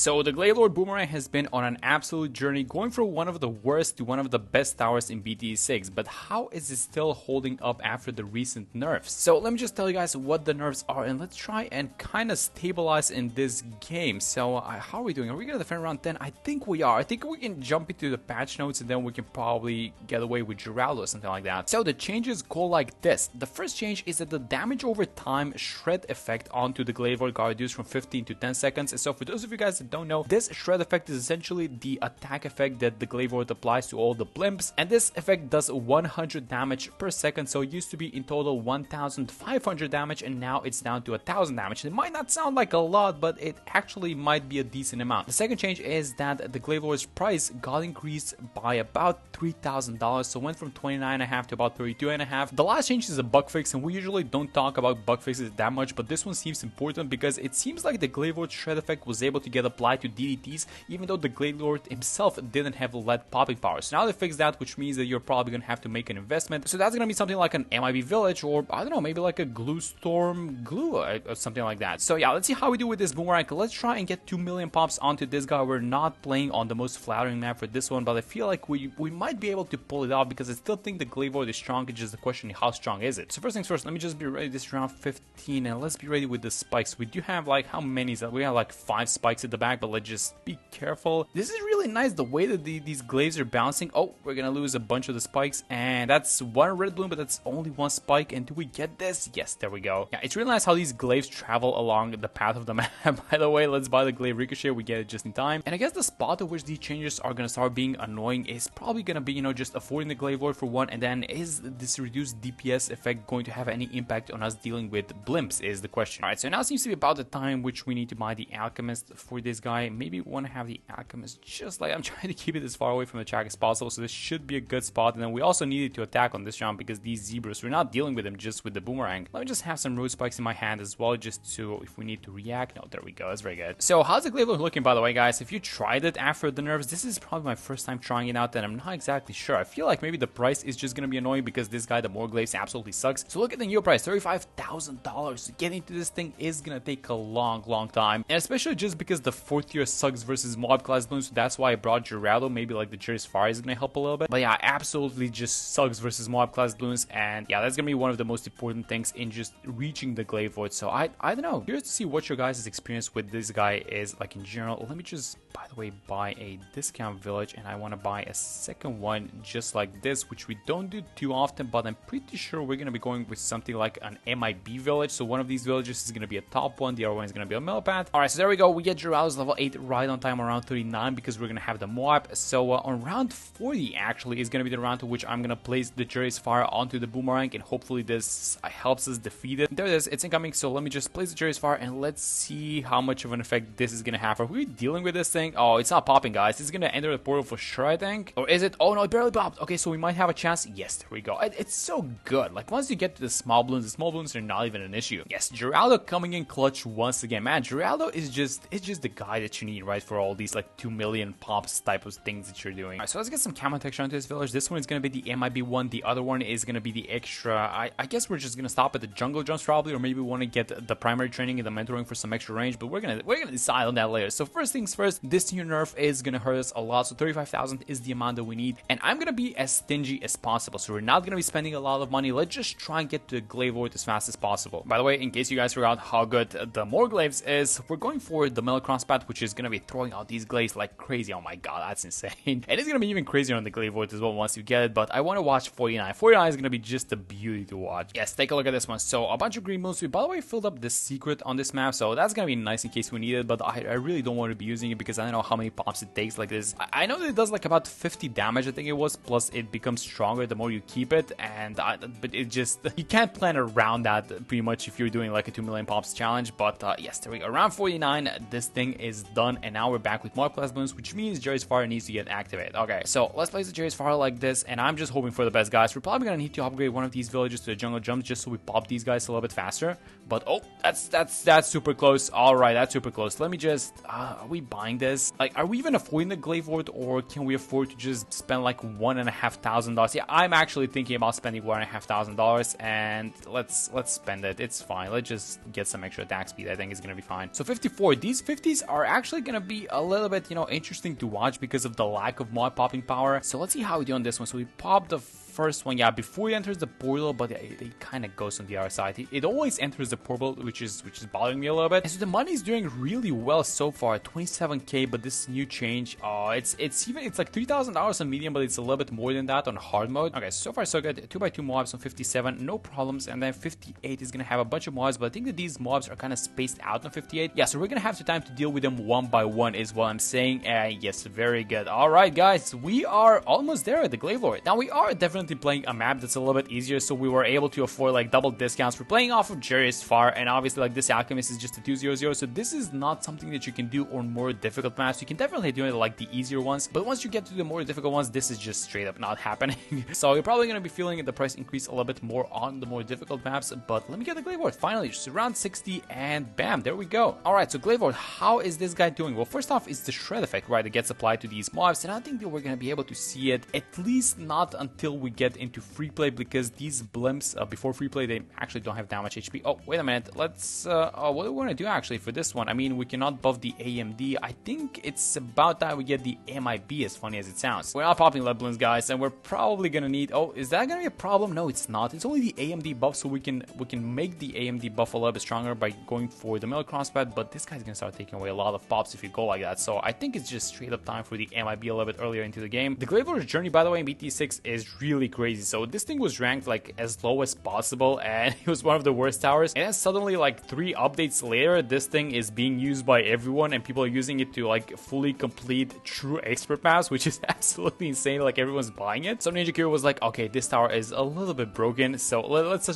So the Glaive Lord Boomerang has been on an absolute journey, going from one of the worst to one of the best towers in BT6, but how is it still holding up after the recent nerfs? So let me just tell you guys what the nerfs are, and let's try and kind of stabilize in this game. So how are we doing? Are we gonna defend around 10? I think we are. I think we can jump into the patch notes and then we can probably get away with Geraldo or something like that. So the changes go like this. The first change is that the damage over time shred effect onto the Glaive Lord got reduced from 15 to 10 seconds. And so for those of you guys that don't know, this shred effect is essentially the attack effect that the Glaive Lord applies to all the blimps, and this effect does 100 damage per second. So it used to be in total 1500 damage, and now it's down to 1000 damage. It might not sound like a lot, but it actually might be a decent amount. The second change is that the Glaive Lord's price got increased by about $3,000, so went from 29.5 to about 32.5. The last change is a bug fix, and we usually don't talk about bug fixes that much, but this one seems important because it seems like the Glaive Lord shred effect was able to get applied to DDTs, even though the Glaive Lord himself didn't have lead popping power. So now they fixed that, which means that you're probably gonna have to make an investment. So that's gonna be something like an MIB Village, or I don't know, maybe like a Glue Storm Glue or something like that. So yeah, let's see how we do with this Boomerang. Let's try and get 2 million pops onto this guy. We're not playing on the most flattering map for this one, but I feel like we might be able to pull it off because I still think the Glaive Lord is strong. It's just the question, how strong is it? So first things first, let me just be ready this round 15, and let's be ready with the spikes. We do have like, how many is that? We have like 5 spikes at the back, but let's just be careful. This is really nice, the way that these glaives are bouncing. Oh, we're gonna lose a bunch of the spikes, and that's one red bloom, but that's only one spike. And do we get this? Yes, there we go. Yeah, it's really nice how these glaives travel along the path of the map. By the way, let's buy the glaive ricochet. We get it just in time. And I guess the spot at which these changes are gonna start being annoying is probably gonna be, you know, just avoiding the Glaive Lord for one, and then is this reduced DPS effect going to have any impact on us dealing with blimps is the question. Alright, so now seems to be about the time which we need to buy the Alchemist for this guy. Maybe we want to have the Alchemist just like, I'm trying to keep it as far away from the track as possible, so this should be a good spot. And then we also needed to attack on this round because these zebras, we're not dealing with them just with the Boomerang. Let me just have some road spikes in my hand as well, just to, if we need to react. No, there we go, that's very good. So how's the Glaive Lord looking, by the way, guys? If you tried it after the nerfs, this is probably my first time trying it out, and I'm not exactly sure. I feel like maybe the price is just gonna be annoying because this guy, the more glaives, absolutely sucks. So look at the new price, $35,000. Getting to this thing is gonna take a long time, and especially just because the 4th tier sucks versus mob class balloons. So that's why I brought Geraldo. Maybe like the Jerry's Fire is gonna help a little bit, but yeah, absolutely just sucks versus mob class balloons. And yeah, that's gonna be one of the most important things in just reaching the Glaive Lord. So I don't know, curious to see what your guys' experience with this guy is like in general. Let me just, by the way, buy a discount village, and I want to buy a second one just like this, which we don't do too often, but I'm pretty sure we're gonna be going with something like an MIB village. So one of these villages is gonna be a top one, the other one is gonna be a millipath. Alright, so there we go. We get Geraldo's level 8 right on time around 39 because we're gonna have the Moab. So on round 40 actually is gonna be the round to which I'm gonna place the Jerry's Fire onto the Boomerang, and hopefully this helps us defeat it. There it is, it's incoming. So let me just place the Jerry's Fire and let's see how much of an effect this is gonna have. Are we dealing with this thing? Oh, it's not popping, guys. It's gonna enter the portal for sure, I think. Or is it? Oh no, it barely popped. Okay, so we might have a chance. Yes, there we go. It's so good. Like once you get to the small balloons are not even an issue. Yes, Geraldo coming in clutch once again. Man, Geraldo is just the guy that you need, right, for all these like 2 million pops type of things that you're doing. Alright, so let's get some camo texture onto this village. This one is gonna be the MIB one. The other one is gonna be the extra. I guess we're just gonna stop at the jungle jumps probably, or maybe we want to get the primary training and the mentoring for some extra range, but we're gonna decide on that later. So first things first, this new nerf is gonna hurt us a lot. So 35,000 is the amount that we need, and I'm gonna be as stingy as possible. So we're not gonna be spending a lot of money. Let's just try and get to the Glaive Lord as fast as possible. By the way, in case you guys forgot how good the more glaives is, we're going for the metal cross path, which is gonna be throwing out these glaives like crazy. Oh my god, that's insane. And it's gonna be even crazier on the Glaive Lord as well once you get it. But I want to watch 49. 49 is gonna be just a beauty to watch. Yes, take a look at this one. So a bunch of green moons. We, by the way, filled up the secret on this map, so that's gonna be nice in case we need it. But I really don't want to be using it because I don't know how many pops it takes like this. I know that it does like about 50 damage, I think it was, plus it becomes stronger the more you keep it, and but it just, you can't plan around that pretty much if you're doing like a 2 million pops challenge. But yes, there we go. Around 49, this thing is done, and now we're back with more class balloons, which means Jerry's Fire needs to get activated. Okay, so let's place the Jerry's Fire like this, and I'm just hoping for the best, guys. We're probably gonna need to upgrade one of these villages to the jungle jumps just so we pop these guys a little bit faster. But oh, that's super close. All right, that's super close. Let me just, are we buying this? Like, are we even avoiding the Glaive Lord, or can we afford to just spend like $1,500? Yeah, I'm actually thinking about spending $1,500, and let's spend it. It's fine. Let's just get some extra attack speed. I think it's gonna be fine. So 54. These 50s are actually gonna be a little bit, you know, interesting to watch because of the lack of mod popping power. So let's see how we do on this one. So we popped the first one, yeah, before he enters the portal, but it kind of goes on the other side. It always enters the portal, which is bothering me a little bit. And so the money's doing really well so far, 27k, but this new change, it's like $3,000 on medium, but it's a little bit more than that on hard mode. Okay, so far so good. 2x2 mobs on 57, no problems, and then 58 is gonna have a bunch of mobs, but I think that these mobs are kind of spaced out on 58. Yeah, so we're gonna have the time to deal with them one by one, is what I'm saying. Yes, very good. All right, guys, we are almost there at the Glaive Lord. Now we are definitely playing a map that's a little bit easier, so we were able to afford like double discounts. We're playing off of Jerry's Far, and obviously like this Alchemist is just a 200, so this is not something that you can do on more difficult maps. You can definitely do it like the easier ones, but once you get to the more difficult ones, this is just straight up not happening. So you're probably going to be feeling the price increase a little bit more on the more difficult maps, but let me get the Glaive Lord finally, just around 60, and bam, there we go. All right, so Glaive Lord, how is this guy doing? Well, first off, it's the shred effect, right, that gets applied to these mobs, and I think that we're going to be able to see it, at least not until we get into free play, because these blimps before free play, they actually don't have that much HP. Oh, wait a minute, let's what do we want to do actually for this one? I mean, we cannot buff the AMD. I think it's about time we get the MIB, as funny as it sounds. We're not popping lead balloons, guys, and we're probably gonna need, oh, is that gonna be a problem? No, it's not. It's only the AMD buff, so we can make the AMD buff a little bit stronger by going for the middle crosspad, but this guy's gonna start taking away a lot of pops if you go like that, so I think it's just straight up time for the MIB a little bit earlier into the game. The Glaive Lord's journey, by the way, in BT6 is really crazy. So this thing was ranked like as low as possible, and it was one of the worst towers, and then suddenly like 3 updates later, this thing is being used by everyone, and people are using it to like fully complete true expert maps, which is absolutely insane. Like everyone's buying it. So Ninja Kiwi was like, okay, this tower is a little bit broken, so let's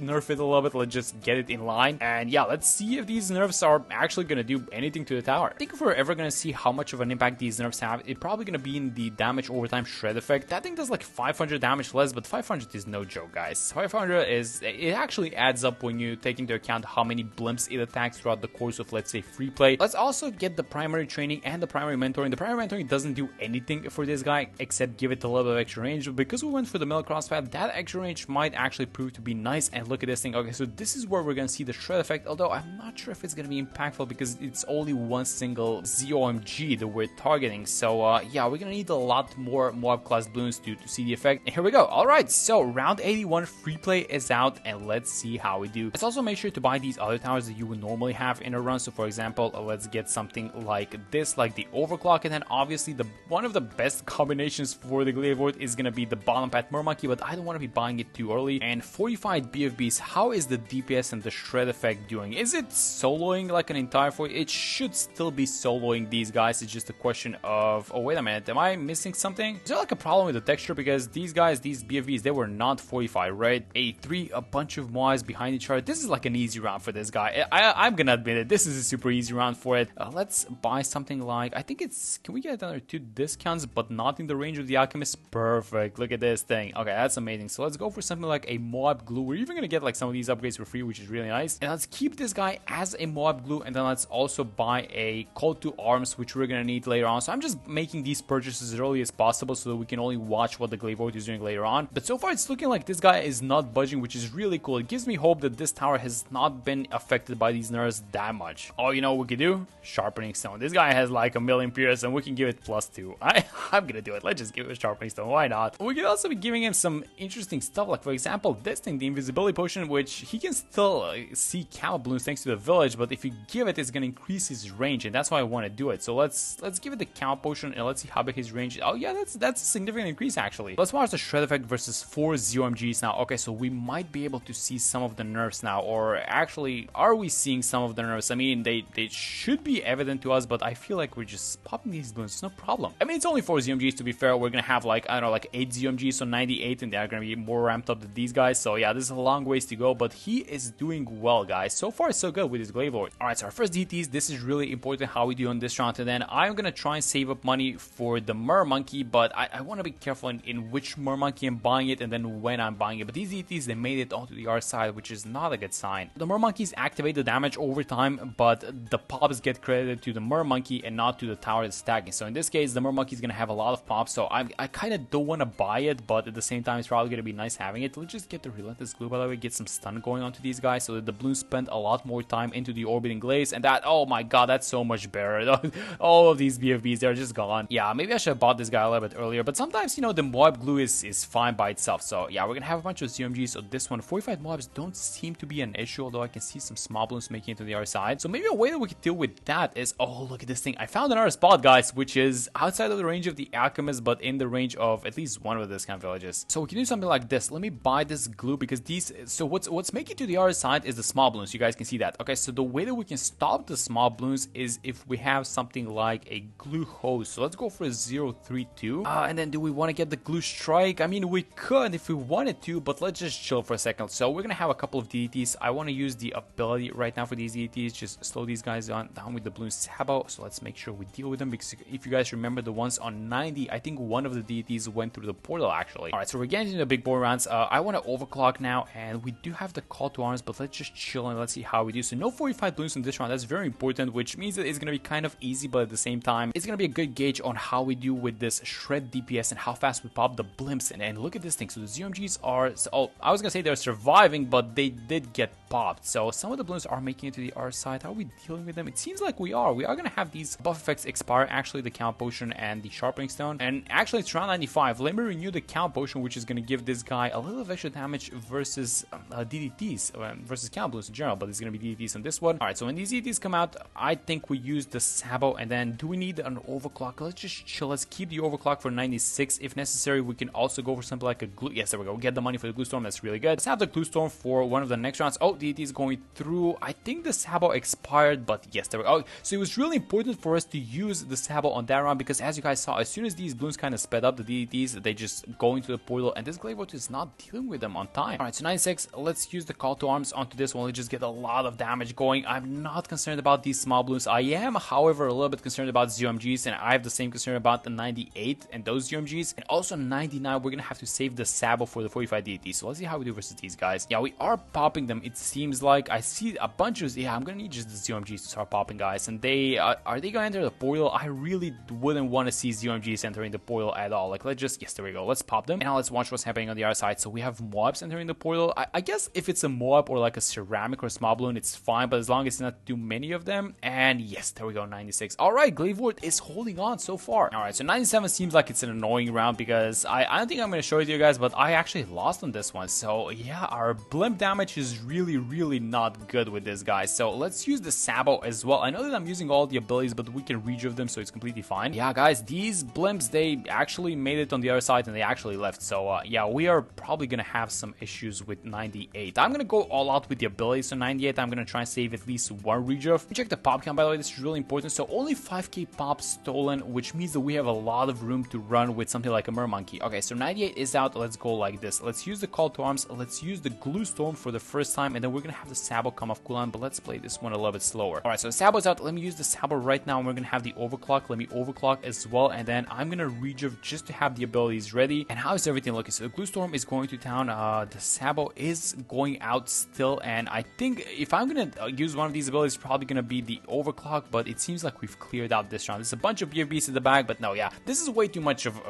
nerf it a little bit. Let's just get it in line, and yeah, let's see if these nerfs are actually gonna do anything to the tower. I think if we're ever gonna see how much of an impact these nerfs have, it's probably gonna be in the damage over time shred effect. That thing does like 500 damage less, but 500 is no joke, guys. 500 is, it actually adds up when you take into account how many blimps it attacks throughout the course of, let's say, free play. Let's also get the primary training and the primary mentoring. The primary mentoring doesn't do anything for this guy except give it a little bit of extra range, but because we went for the middle crossfire, that extra range might actually prove to be nice. And look at this thing. Okay, so this is where we're gonna see the shred effect, although I'm not sure if it's gonna be impactful because it's only one single ZOMG that we're targeting. So yeah, we're gonna need a lot more mob class balloons to see the effect. And here we go. All right, so round 81 free play is out, and let's see how we do. Let's also make sure to buy these other towers that you would normally have in a run. So for example, let's get something like this, like the overclock, and then obviously the one of the best combinations for the Glaive Lord is gonna be the bottom path Mermonkey, but I don't want to be buying it too early. And 45 BFBs, how is the DPS and the shred effect doing? Is it soloing like an entire 40? It should still be soloing these guys. It's just a question of, oh wait a minute, am I missing something? Is there like a problem with the texture? Because these guys, these BFBs, they were not 45, right? 83, a bunch of mods behind each other. This is like an easy round for this guy. I'm gonna admit it, this is a super easy round for it. Let's buy something like, I think it's, can we get another 2 discounts but not in the range of the Alchemist? Perfect, look at this thing. Okay, that's amazing. So let's go for something like a mob glue. We're even gonna get like some of these upgrades for free, which is really nice. And let's keep this guy as a mob glue, and then let's also buy a call to arms, which we're gonna need later on. So I'm just making these purchases as early as possible so that we can only watch what the Glaive Lord is doing later on. But so far it's looking like this guy is not budging, which is really cool. It gives me hope that this tower has not been affected by these nerfs that much. Oh, you know what we could do? Sharpening stone. This guy has like a million pierce, and we can give it +2. I'm gonna do it. Let's just give it a sharpening stone. Why not? We could also be giving him some interesting stuff, like for example this thing, the invisibility potion, which he can still see camel balloons thanks to the village, but if you give it, it's gonna increase his range, and that's why I want to do it. So let's give it the camel potion, and let's see how big his range is. Oh yeah, that's a significant increase actually. Let's watch the shred effect versus 4 ZOMGs now. Okay, so we might be able to see some of the nerfs now, or actually, are we seeing some of the nerfs? I mean, they should be evident to us, but I feel like we're just popping these balloons, no problem. I mean, it's only 4 ZOMGs, to be fair. We're gonna have like, I don't know, like 8 ZOMGs, so 98, and they're gonna be more ramped up than these guys. So yeah, this is a long ways to go, but he is doing well, guys. So far, so good with his Glaive Lord. Alright, so our first DTs, this is really important how we do on this round, and then I'm gonna try and save up money for the Mermonkey, but I want to be careful in which which Mermonkey I'm buying it and then when I'm buying it. But these DDTs, they made it onto the R side, which is not a good sign. The Mermonkeys activate the damage over time, but the pops get credited to the Mermonkey and not to the tower that's stacking. So in this case, the Mermonkey is going to have a lot of pops, so I kind of don't want to buy it, but at the same time, it's probably going to be nice having it. Let's just get the Relentless Glue, by the way, get some stun going onto these guys so that the Bloons spend a lot more time into the Orbiting Glaives, and that, oh my god, that's so much better. All of these BFBs, they're just gone. Yeah, maybe I should have bought this guy a little bit earlier, but sometimes, you know, the Moab Glue is fine by itself. So yeah, we're going to have a bunch of ZMGs. So this one, 45 Moabs don't seem to be an issue, although I can see some small Bloons making it to the other side. So maybe a way that we could deal with that is, oh, look at this thing. I found another spot, guys, which is outside of the range of the Alchemist, but in the range of at least one of the discount villages. So we can do something like this. Let me buy this glue because these, so what's making it to the other side is the small Bloons. You guys can see that. Okay, so the way that we can stop the small Bloons is if we have something like a glue hose. So let's go for a 032. And then do we want to get the glue strike? I mean, we could if we wanted to, but let's just chill for a second. So we're gonna have a couple of DDTs. I want to use the ability right now for these DDTs, just slow these guys down with the Bloons Sabo. So let's make sure we deal with them, because if you guys remember the ones on 90, I think one of the DDTs went through the portal actually. All right, so we're getting into the big board rounds. I want to overclock now, and we do have the call to arms, but let's just chill and let's see how we do. So no 45 Bloons in this round. That's very important, which means that it's gonna be kind of easy, but at the same time, it's gonna be a good gauge on how we do with this shred DPS and how fast we pop the blimps. And look at this thing. So the ZMGs are, oh, I was gonna say they're surviving, but they did get popped. So some of the Bloons are making it to the R side. How are we dealing with them? It seems like we are gonna have these buff effects expire, actually, the count potion and the sharpening stone. And actually it's round 95. Let me renew the count potion, which is gonna give this guy a little of extra damage versus DDTs, versus count Bloons in general, but it's gonna be DDTs on this one. All right, so when these DDTs come out, I think we use the Sabo. And then do we need an overclock? Let's just chill. Let's keep the overclock for 96. If necessary, we can also go for something like a glue. Yes, there we go. Get the money for the glue storm. That's really good. Let's have the glue storm for one of the next rounds. Oh, DDT is going through. I think the Sabo expired, but yes, there we go. Oh, so it was really important for us to use the Sabo on that round, because as you guys saw, as soon as these Bloons kind of sped up, the DDTs, they just go into the portal, and this Glaive Lord is not dealing with them on time. All right, so 96. Let's use the call to arms onto this one. Let's just get a lot of damage going. I'm not concerned about these small Bloons. I am, however, a little bit concerned about ZMGs, and I have the same concern about the 98 and those ZMGs. And also 99, we're gonna have to save the Sabo for the 45 DDT. So let's see how we do versus these guys. Yeah, we are popping them. It seems like I see a bunch of, yeah, I'm gonna need just the ZMGs to start popping, guys. And they are they gonna enter the portal? I really wouldn't want to see ZMGs entering the portal at all. Like, let's just, yes, there we go. Let's pop them. And now let's watch what's happening on the other side. So we have Moabs entering the portal. I guess if it's a Moab or like a ceramic or small Bloon, it's fine, but as long as it's not too many of them. And yes, there we go, 96. All right, Glaive Lord is holding on so far. All right, so 97 seems like it's an annoying round, because I don't think I'm going to show it to you guys, but I actually lost on this one. So yeah, our blimp damage is really not good with this guy. So let's use the Sabo as well. I know that I'm using all the abilities, but we can rejuve them, so it's completely fine. Yeah, guys, these blimps, they actually made it on the other side, and they actually left. So yeah, we are probably going to have some issues with 98. I'm going to go all out with the abilities. So 98, I'm going to try and save at least one rejuve. Check the pop count, by the way. This is really important. So only 5k pops stolen, which means that we have a lot of room to run with something like a Mermonkey. Okay, so 98 is out. Let's go like this. Let's use the call to arms. Let's use the glue storm for the first time, and then we're gonna have the Sabo come off cooldown, but let's play this one a little bit slower. All right, so the Sabo's out. Let me use the Sabo right now, and we're gonna have the overclock. Let me overclock as well, and then I'm gonna rejuve just to have the abilities ready. And how is everything looking? So the glue storm is going to town. The Sabo is going out still, and I think if I'm gonna use one of these abilities, it's probably gonna be the overclock, but it seems like we've cleared out this round. There's a bunch of BFBs in the bag, but no, yeah, this is way too much of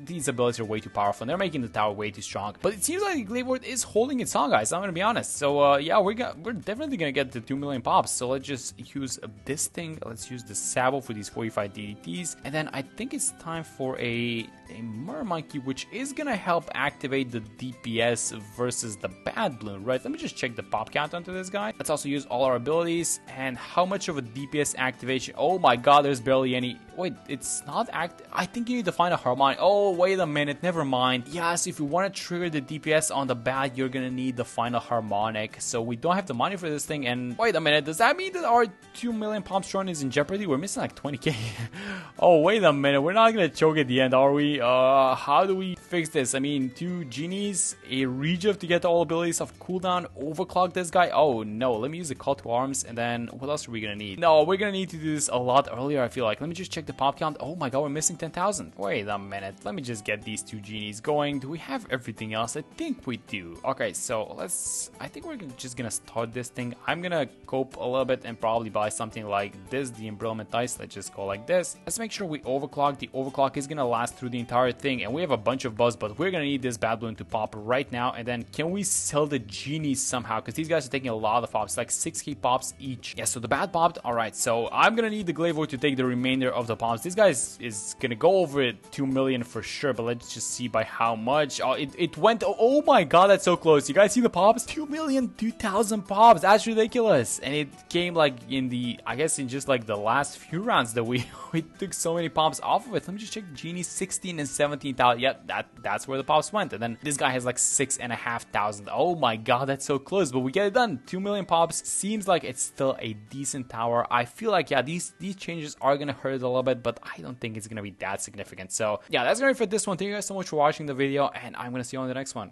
these abilities are way too powerful, and they're making the tower way too strong. But it seems like Glaive Lord is holding its own, guys. I'm gonna be honest. So yeah, we're definitely gonna get the 2 million pops. So let's just use this thing. Let's use the Sabo for these 45 DDTs, and then I think it's time for a Mermonkey, which is gonna help activate the DPS versus the bad Bloon, right? Let me just check the pop count onto this guy. Let's also use all our abilities, and how much of a DPS activation? Oh my god, there's barely any. Wait, it's not active. I think you need to find a harmonic. Oh, wait a minute, never mind. Yes, if you want to trigger the DPS on the bad, you're gonna need the final harmonic. So we don't have the money for this thing. And wait a minute, does that mean that our 2 million pops run is in jeopardy? We're missing like 20k. Oh, wait a minute, we're not gonna choke at the end, are we? How do we fix this. I mean, 2 genies, a rejuve to get all abilities of cooldown, overclock this guy. Oh no, let me use the call to arms, and then what else are we gonna need? No, we're gonna need to do this a lot earlier, I feel like. Let me just check the pop count. Oh my god, we're missing 10,000. Wait a minute, let me just get these 2 genies going. Do we have everything else? I think we do. Okay, so I think we're just gonna start this thing. I'm gonna cope a little bit and probably buy something like this, the Embroilment Dice. Let's just go like this. Let's make sure we overclock. The overclock is gonna last through the entire thing, and we have a bunch of buzz, but we're gonna need this bad balloon to pop right now. And then can we sell the genies somehow? Because these guys are taking a lot of pops, like 6k pops each. Yeah, so the bad popped. All right, so I'm gonna need the Glaive Lord to take the remainder of the pops. This guy is gonna go over it 2 million for sure, but let's just see by how much. Oh, it went. Oh my god, that's so close. You guys see the pops? 2 million, 2,000 pops. That's ridiculous. And it came like in the, I guess in just like the last few rounds that we took so many pops off of it. Let me just check the genie, 16 and 17,000. Yep, that's where the pops went. And then this guy has like 6,500. Oh my god, that's so close, but we get it done. 2 million pops. Seems like it's still a decent tower. I feel like, yeah, these changes are gonna hurt it a little bit, but I don't think it's gonna be that significant. So yeah, that's gonna be for this one. Thank you guys so much for watching the video, and I'm gonna see you on the next one.